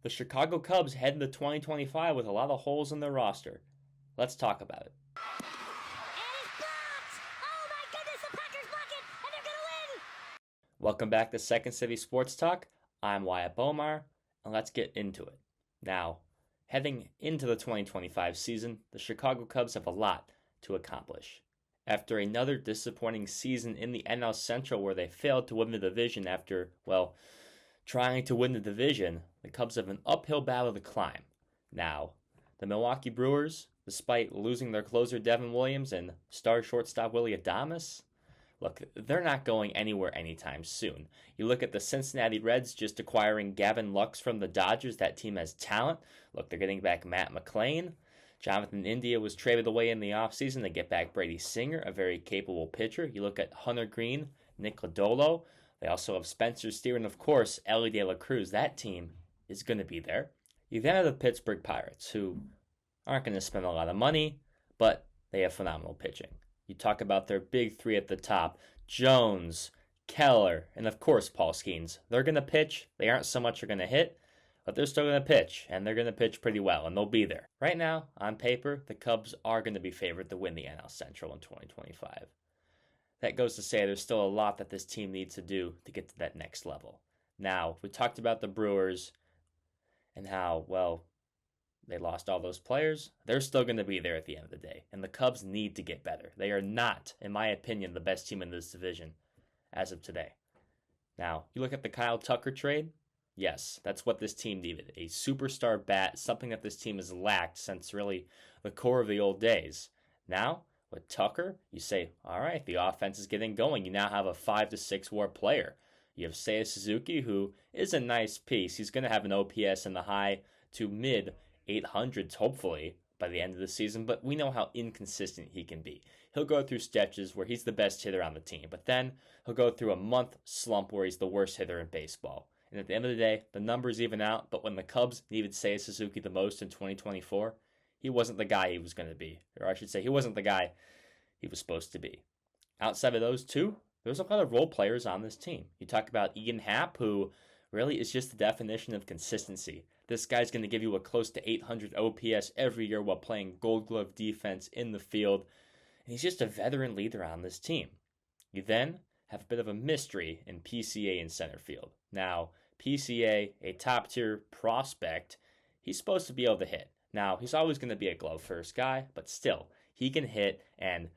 The Chicago Cubs head into 2025 with a lot of holes in their roster. Let's talk about it. And it's blocked! Oh my goodness, the Packers block it, and they're gonna win! Welcome back to Second City Sports Talk. I'm Wyatt Bomar, and let's get into it. Now, heading into the 2025 season, the Chicago Cubs have a lot to accomplish. After another disappointing season in the NL Central where they failed to win the division after, trying to win the division, the Cubs have an uphill battle to climb. Now, the Milwaukee Brewers, despite losing their closer Devin Williams and star shortstop Willy Adames, look, they're not going anywhere anytime soon. You look at the Cincinnati Reds just acquiring Gavin Lux from the Dodgers. That team has talent. Look, they're getting back Matt McClain. Jonathan India was traded away in the offseason to get back Brady Singer, a very capable pitcher. You look at Hunter Green, Nick Lodolo. They also have Spencer Steer and, of course, Elly De La Cruz. That team is going to be there. You then have the Pittsburgh Pirates, who aren't going to spend a lot of money, but they have phenomenal pitching. You talk about their big three at the top, Jones, Keller, and, of course, Paul Skeens. They're going to pitch. They aren't so much going to hit, but they're still going to pitch, and they're going to pitch pretty well, and they'll be there. Right now, on paper, the Cubs are going to be favored to win the NL Central in 2025. That goes to say there's still a lot that this team needs to do to get to that next level. Now, we talked about the Brewers and how, they lost all those players. They're still going to be there at the end of the day, and the Cubs need to get better. They are not, in my opinion, the best team in this division as of today. Now, you look at the Kyle Tucker trade. Yes, that's what this team needed. A superstar bat, something that this team has lacked since really the core of the old days. Now, with Tucker, you say, all right, the offense is getting going. You now have a 5 to 6 WAR player. You have Seiya Suzuki, who is a nice piece. He's going to have an OPS in the high to mid 800s, hopefully, by the end of the season, but we know how inconsistent he can be. He'll go through stretches where he's the best hitter on the team, but then he'll go through a month slump where he's the worst hitter in baseball. And at the end of the day, the numbers even out, but when the Cubs needed Seiya Suzuki the most in 2024, he wasn't the guy he was going to be. Or I should say, he wasn't the guy he was supposed to be. Outside of those two, there's a lot of role players on this team. You talk about Ian Happ, who really is just the definition of consistency. This guy's going to give you a close to 800 OPS every year while playing Gold Glove defense in the field. And he's just a veteran leader on this team. You then have a bit of a mystery in PCA in center field. Now, PCA, a top-tier prospect, he's supposed to be able to hit. Now, he's always going to be a glove-first guy, but still, he can hit, and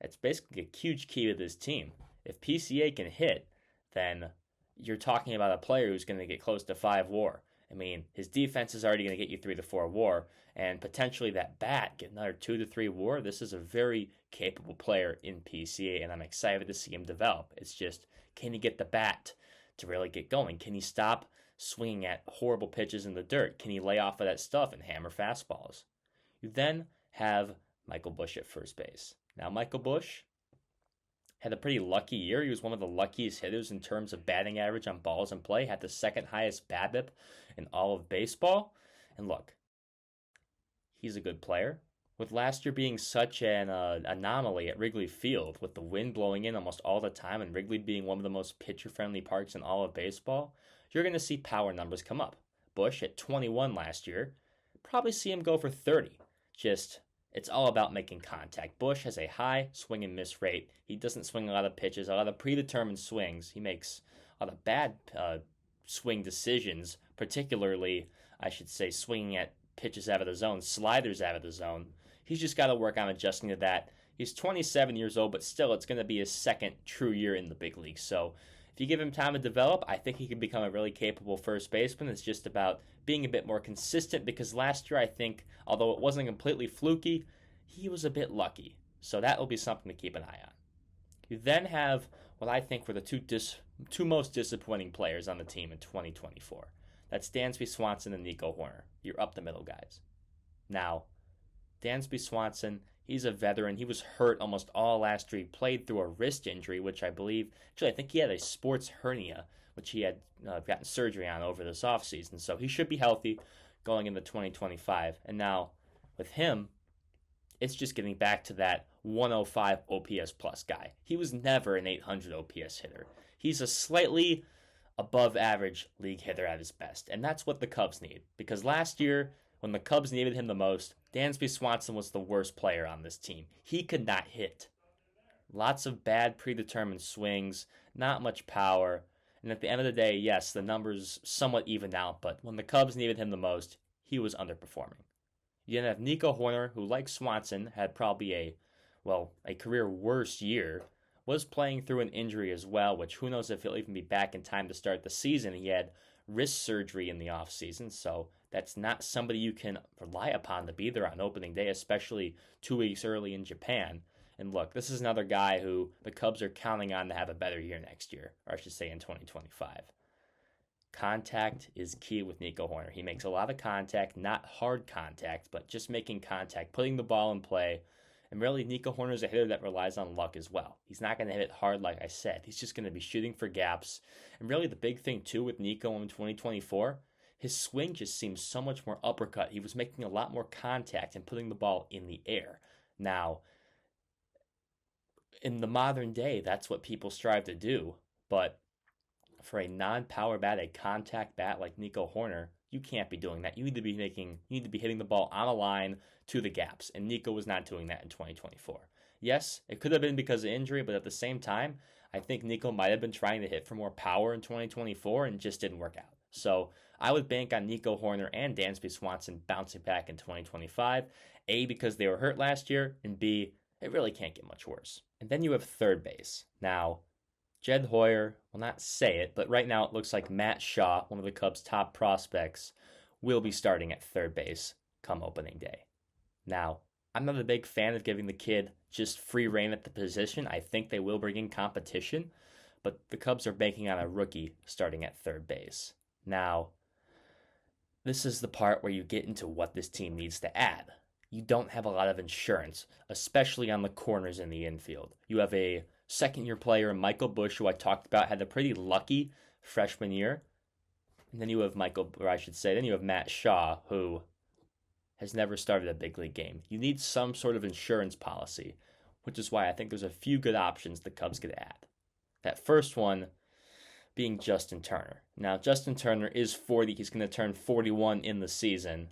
it's basically a huge key to this team. If PCA can hit, then you're talking about a player who's going to get close to 5 WAR. I mean, his defense is already going to get you 3 to 4 WAR, and potentially that bat get another 2 to 3 WAR. This is a very capable player in PCA, and I'm excited to see him develop. It's just, can he get the bat to really get going? Can he stop swinging at horrible pitches in the dirt? Can he lay off of that stuff and hammer fastballs? You then have Michael Busch at first base. Now, Michael Busch had a pretty lucky year. He was one of the luckiest hitters in terms of batting average on balls in play, had the second highest BABIP in all of baseball. And look, he's a good player. With last year being such an anomaly at Wrigley Field, with the wind blowing in almost all the time and Wrigley being one of the most pitcher-friendly parks in all of baseball, you're going to see power numbers come up. Busch at 21 last year, probably see him go for 30. It's all about making contact. Busch has a high swing and miss rate. He doesn't swing a lot of pitches, a lot of predetermined swings. He makes a lot of bad swing decisions, particularly, I should say, swinging at pitches out of the zone, sliders out of the zone. He's just got to work on adjusting to that. He's 27 years old, but still, it's going to be his second true year in the big leagues. So if you give him time to develop, I think he can become a really capable first baseman. It's just about being a bit more consistent, because last year, I think, although it wasn't completely fluky, he was a bit lucky. So that will be something to keep an eye on. You then have what I think were the two most disappointing players on the team in 2024. That's Dansby Swanson and Nico Horner. You're up the middle guys. Now, Dansby Swanson, he's a veteran. He was hurt almost all last year. He played through a wrist injury, which I think he had a sports hernia, which he had gotten surgery on over this offseason. So he should be healthy going into 2025. And now, with him, it's just getting back to that 105 OPS plus guy. He was never an 800 OPS hitter. He's a slightly above average league hitter at his best. And that's what the Cubs need. Because last year, when the Cubs needed him the most, Dansby Swanson was the worst player on this team. He could not hit. Lots of bad predetermined swings, not much power. And at the end of the day, yes, the numbers somewhat evened out, but when the Cubs needed him the most, he was underperforming. You then have Nico Hoerner, who, like Swanson, had probably a career worst year, was playing through an injury as well, which who knows if he'll even be back in time to start the season. He had wrist surgery in the offseason, so that's not somebody you can rely upon to be there on opening day, especially 2 weeks early in Japan. And look, this is another guy who the Cubs are counting on to have a better year next year, or I should say in 2025. Contact is key with Nico Hoerner. He makes a lot of contact, not hard contact, but just making contact, putting the ball in play. And really, Nico Hoerner is a hitter that relies on luck as well. He's not going to hit it hard like I said. He's just going to be shooting for gaps. And really, the big thing, too, with Nico in 2024, his swing just seems so much more uppercut. He was making a lot more contact and putting the ball in the air. Now, in the modern day, that's what people strive to do. But for a non-power bat, a contact bat like Nico Hoerner, you can't be doing that. You need to be hitting the ball on a line to the gaps, and Nico was not doing that in 2024. Yes, it could have been because of injury, but at the same time, I think Nico might have been trying to hit for more power in 2024 and just didn't work out. So I would bank on Nico Hoerner and Dansby Swanson bouncing back in 2025, A, because they were hurt last year, and B, it really can't get much worse. And then you have third base. Now, Jed Hoyer will not say it, but right now it looks like Matt Shaw, one of the Cubs' top prospects, will be starting at third base come opening day. Now, I'm not a big fan of giving the kid just free reign at the position. I think they will bring in competition, but the Cubs are banking on a rookie starting at third base. Now, this is the part where you get into what this team needs to add. You don't have a lot of insurance, especially on the corners in the infield. You have a second-year player, Michael Busch, who I talked about, had a pretty lucky freshman year. And then you have Matt Shaw, who has never started a big league game. You need some sort of insurance policy, which is why I think there's a few good options the Cubs could add. That first one being Justin Turner. Now, Justin Turner is 40. He's going to turn 41 in the season.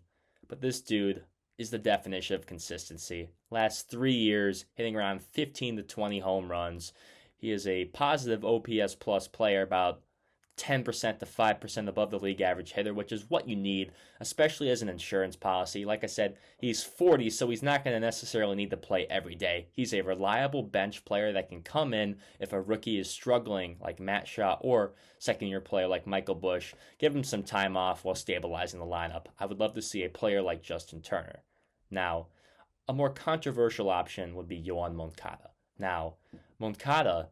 But this dude is the definition of consistency. Last 3 years, hitting around 15 to 20 home runs. He is a positive OPS plus player, about 10% to 5% above the league average hitter, which is what you need, especially as an insurance policy. Like I said, he's 40, so he's not going to necessarily need to play every day. He's a reliable bench player that can come in if a rookie is struggling, like Matt Shaw, or second-year player like Michael Busch, give him some time off while stabilizing the lineup. I would love to see a player like Justin Turner. Now, a more controversial option would be Yoan Moncada. Now, Moncada,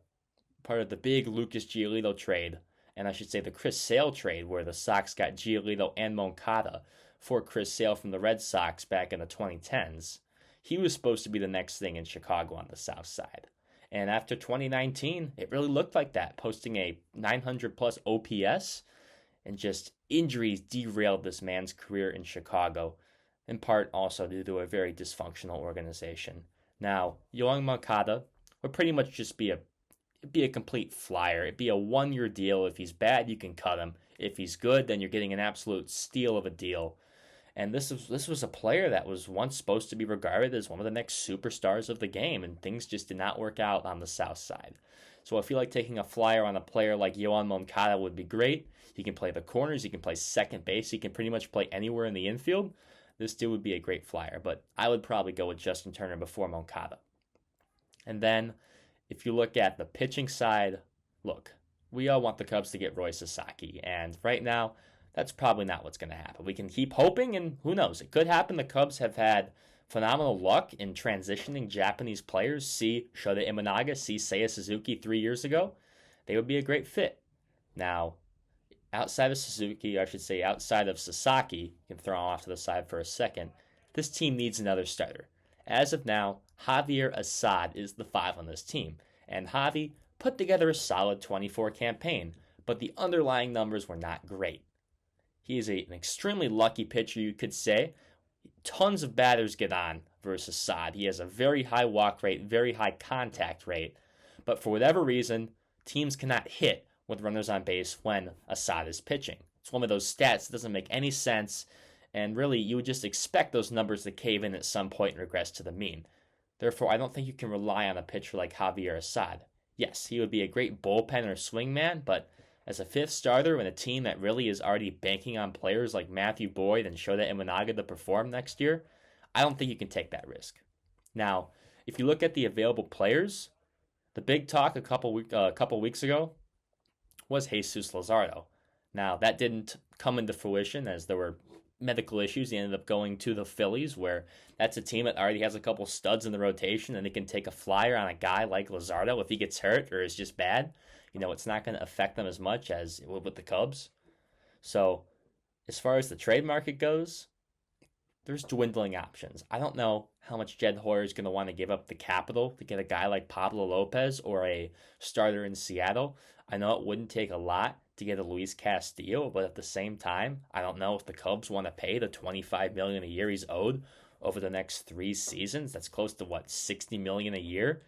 part of the big Lucas Giolito trade, and I should say the Chris Sale trade, where the Sox got Giolito and Moncada for Chris Sale from the Red Sox back in the 2010s. He was supposed to be the next thing in Chicago on the South Side. And after 2019, it really looked like that, posting a 900-plus OPS, and just injuries derailed this man's career in Chicago, in part also due to a very dysfunctional organization. Now, Yoan Moncada would pretty much just be a complete flyer. It'd be a one-year deal. If he's bad, you can cut him. If he's good, then you're getting an absolute steal of a deal. And this was a player that was once supposed to be regarded as one of the next superstars of the game, and things just did not work out on the South Side. So I feel like taking a flyer on a player like Yoan Moncada would be great. He can play the corners. He can play second base. He can pretty much play anywhere in the infield. This dude would be a great flyer, but I would probably go with Justin Turner before Moncada. And then, if you look at the pitching side, look, we all want the Cubs to get Roy Sasaki, and right now, that's probably not what's going to happen. We can keep hoping, and who knows, it could happen. The Cubs have had phenomenal luck in transitioning Japanese players. See Shota Imanaga, see Seiya Suzuki 3 years ago. They would be a great fit. Now, outside of Suzuki, I should say outside of Sasaki, you can throw him off to the side for a second, this team needs another starter. As of now, Javier Assad is the 5 on this team, and Javi put together a solid 24 campaign, but the underlying numbers were not great. He is an extremely lucky pitcher, you could say. Tons of batters get on versus Assad. He has a very high walk rate, very high contact rate, but for whatever reason, teams cannot hit with runners on base when Assad is pitching. It's one of those stats that doesn't make any sense, and really you would just expect those numbers to cave in at some point and regress to the mean. Therefore, I don't think you can rely on a pitcher like Javier Assad. Yes, he would be a great bullpen or swingman, but as a fifth starter in a team that really is already banking on players like Matthew Boyd and Shota Imanaga to perform next year, I don't think you can take that risk. Now, if you look at the available players, the big talk a couple weeks ago was Jesus Luzardo. Now, that didn't come into fruition as there were medical issues. He ended up going to the Phillies, where that's a team that already has a couple studs in the rotation, and they can take a flyer on a guy like Luzardo if he gets hurt or is just bad. It's not going to affect them as much as it would with the Cubs. So, as far as the trade market goes, there's dwindling options. I don't know how much Jed Hoyer is going to want to give up the capital to get a guy like Pablo Lopez or a starter in Seattle. I know it wouldn't take a lot to get a Luis Castillo, but at the same time, I don't know if the Cubs want to pay the $25 million a year he's owed over the next 3 seasons. That's close to $60 million a year.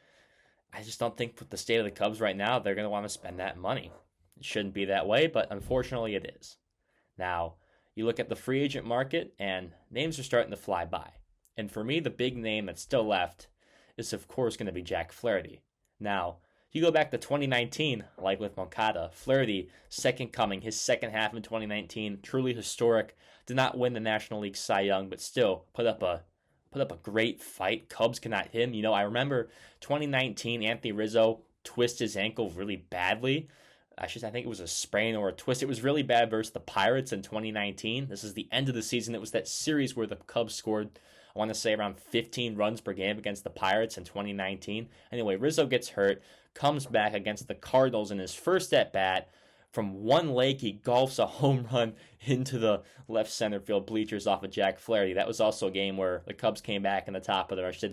I just don't think with the state of the Cubs right now, they're going to want to spend that money. It shouldn't be that way, but unfortunately it is. Now, you look at the free agent market, and names are starting to fly by. And for me, the big name that's still left is, of course, going to be Jack Flaherty. Now, you go back to 2019, like with Moncada, Flaherty, second coming, his second half in 2019, truly historic. Did not win the National League Cy Young, but still put up a great fight. Cubs cannot hit him. I remember 2019, Anthony Rizzo twisted his ankle really badly. I think it was a sprain or a twist. It was really bad versus the Pirates in 2019. This is the end of the season. It was that series where the Cubs scored, I want to say, around 15 runs per game against the Pirates in 2019. Anyway, Rizzo gets hurt, comes back against the Cardinals in his first at-bat. From one leg, he golfs a home run into the left center field bleachers off of Jack Flaherty. That was also a game where the Cubs came back in the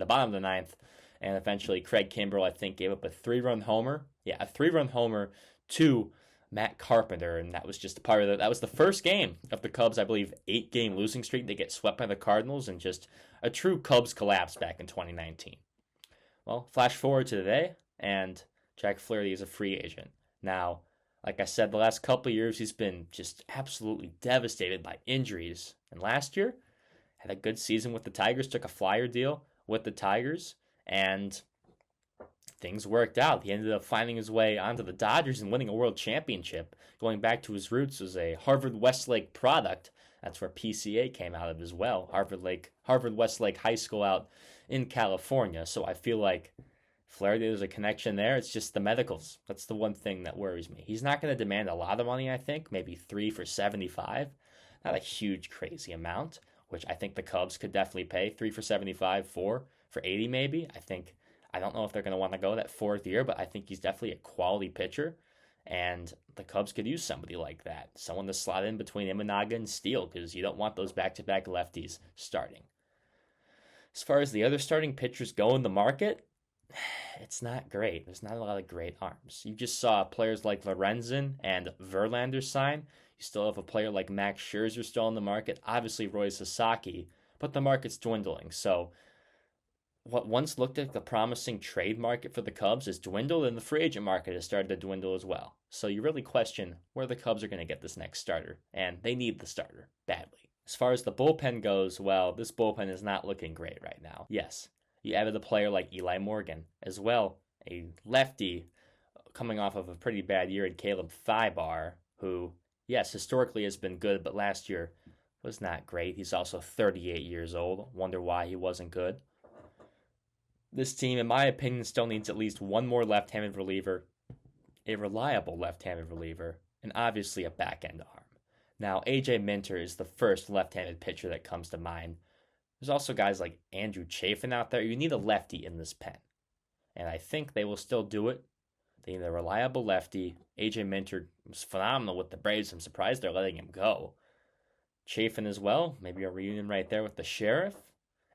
bottom of the ninth, and eventually Craig Kimbrell, I think, gave up a 3-run homer. Yeah, a 3-run homer to Matt Carpenter, and that was just a part of that was the first game of the Cubs, I believe, 8-game losing streak. They get swept by the Cardinals, and just a true Cubs collapse back in 2019. Well, flash forward to today, and Jack Flaherty is a free agent. Now, like I said, the last couple of years, he's been just absolutely devastated by injuries. And last year, had a good season with the Tigers, took a flyer deal with the Tigers, and things worked out. He ended up finding his way onto the Dodgers and winning a world championship. Going back to his roots as a Harvard-Westlake product. That's where PCA came out of as well. Harvard-Westlake High School out in California. So I feel like Flaherty, there's a connection there. It's just the medicals. That's the one thing that worries me. He's not going to demand a lot of money, I think. Maybe 3 for 75. Not a huge, crazy amount, which I think the Cubs could definitely pay. 3 for 75, 4 for 80 maybe. I don't know if they're going to want to go that 4th year, but I think he's definitely a quality pitcher. And the Cubs could use somebody like that. Someone to slot in between Imanaga and Steele, because you don't want those back-to-back lefties starting. As far as the other starting pitchers go in the market, it's not great. There's not a lot of great arms. You just saw players like Lorenzen and Verlander sign. You still have a player like Max Scherzer still in the market. Obviously, Roy Sasaki, but the market's dwindling. So what once looked like the promising trade market for the Cubs has dwindled, and the free agent market has started to dwindle as well. So you really question where the Cubs are going to get this next starter, and they need the starter badly. As far as the bullpen goes, well, this bullpen is not looking great right now. Yes, you added a player like Eli Morgan as well, a lefty coming off of a pretty bad year in Caleb Thibar, who, yes, historically has been good, but last year was not great. He's also 38 years old. Wonder why he wasn't good. This team, in my opinion, still needs at least one more left-handed reliever, a reliable left-handed reliever, and obviously a back-end arm. Now, A.J. Minter is the first left-handed pitcher that comes to mind. There's also guys like Andrew Chafin out there. You need a lefty in this pen, and I think they will still do it. They need a reliable lefty. A.J. Minter was phenomenal with the Braves. I'm surprised they're letting him go. Chafin as well, maybe a reunion right there with the Sheriff.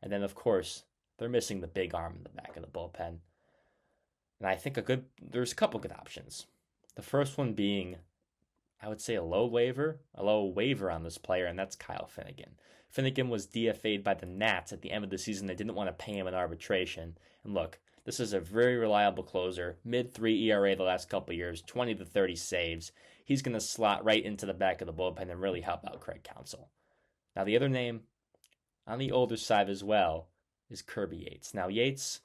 And then, of course, they're missing the big arm in the back of the bullpen. And I think there's a couple good options. The first one being I would say a low waiver on this player, and that's Kyle Finnegan. Finnegan was DFA'd by the Nats at the end of the season. They didn't want to pay him in arbitration. And look, this is a very reliable closer, mid-3 ERA the last couple of years, 20 to 30 saves. He's going to slot right into the back of the bullpen and really help out Craig Counsell. Now, the other name on the older side as well is Kirby Yates. Now, Yates,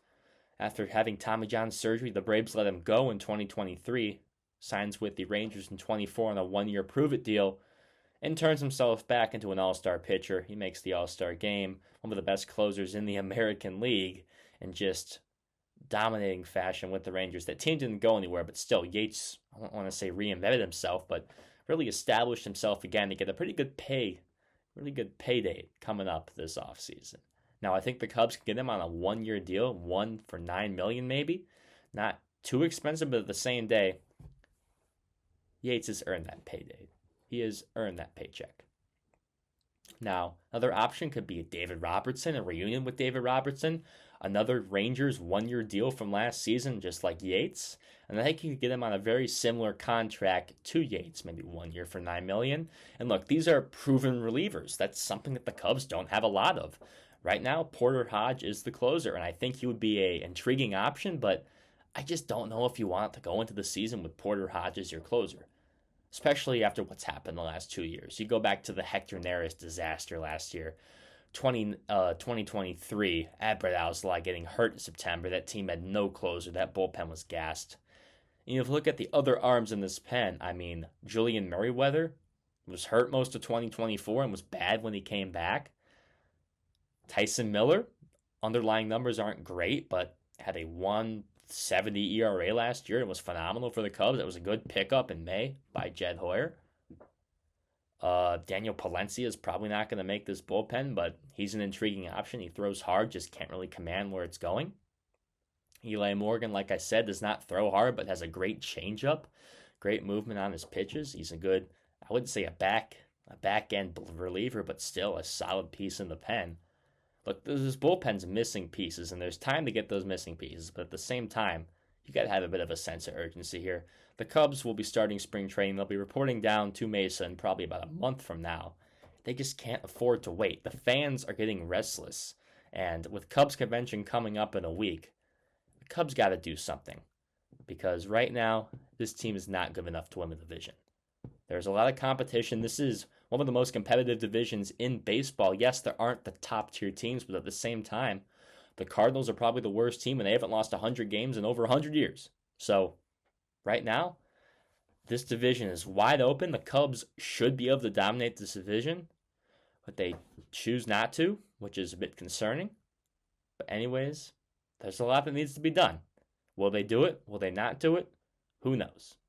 after having Tommy John surgery, the Braves let him go in 2023, signs with the Rangers in 24 on a one-year prove-it deal, and turns himself back into an all-star pitcher. He makes the all-star game, one of the best closers in the American League, and just dominating fashion with the Rangers. That team didn't go anywhere, but still, Yates, I don't want to say reinvented himself, but really established himself again to get a pretty good payday coming up this offseason. Now, I think the Cubs can get him on a one-year deal, one for $9 million maybe. Not too expensive, but at the same day, Yates has earned that payday. He has earned that paycheck. Now, another option could be David Robertson, a reunion with David Robertson, another Rangers one-year deal from last season, just like Yates. And I think you could get him on a very similar contract to Yates, maybe 1 year for $9 million. And look, these are proven relievers. That's something that the Cubs don't have a lot of. Right now, Porter Hodge is the closer, and I think he would be an intriguing option, but I just don't know if you want to go into the season with Porter Hodge as your closer, especially after what's happened the last 2 years. You go back to the Hector Neris disaster last year, 2023, Adbert Alzolay getting hurt in September. That team had no closer. That bullpen was gassed. And you look at the other arms in this pen. I mean, Julian Merriweather was hurt most of 2024 and was bad when he came back. Tyson Miller, underlying numbers aren't great, but had a 1.70 ERA last year and was phenomenal for the Cubs. That was a good pickup in May by Jed Hoyer. Daniel Palencia is probably not going to make this bullpen, but he's an intriguing option. He throws hard, just can't really command where it's going. Eli Morgan, like I said, does not throw hard, but has a great changeup, great movement on his pitches. He's a good, I wouldn't say a back end reliever, but still a solid piece in the pen. Look, this bullpen's missing pieces, and there's time to get those missing pieces, but at the same time, you got to have a bit of a sense of urgency here. The Cubs will be starting spring training. They'll be reporting down to Mesa in probably about a month from now. They just can't afford to wait. The fans are getting restless, and with Cubs convention coming up in a week, the Cubs got to do something, because right now, this team is not good enough to win the division. There's a lot of competition. This is one of the most competitive divisions in baseball. Yes, there aren't the top tier teams, but at the same time, the Cardinals are probably the worst team, and they haven't lost 100 games in over 100 years. So, right now, this division is wide open. The Cubs should be able to dominate this division, but they choose not to, which is a bit concerning. But anyways, there's a lot that needs to be done. Will they do it? Will they not do it? Who knows?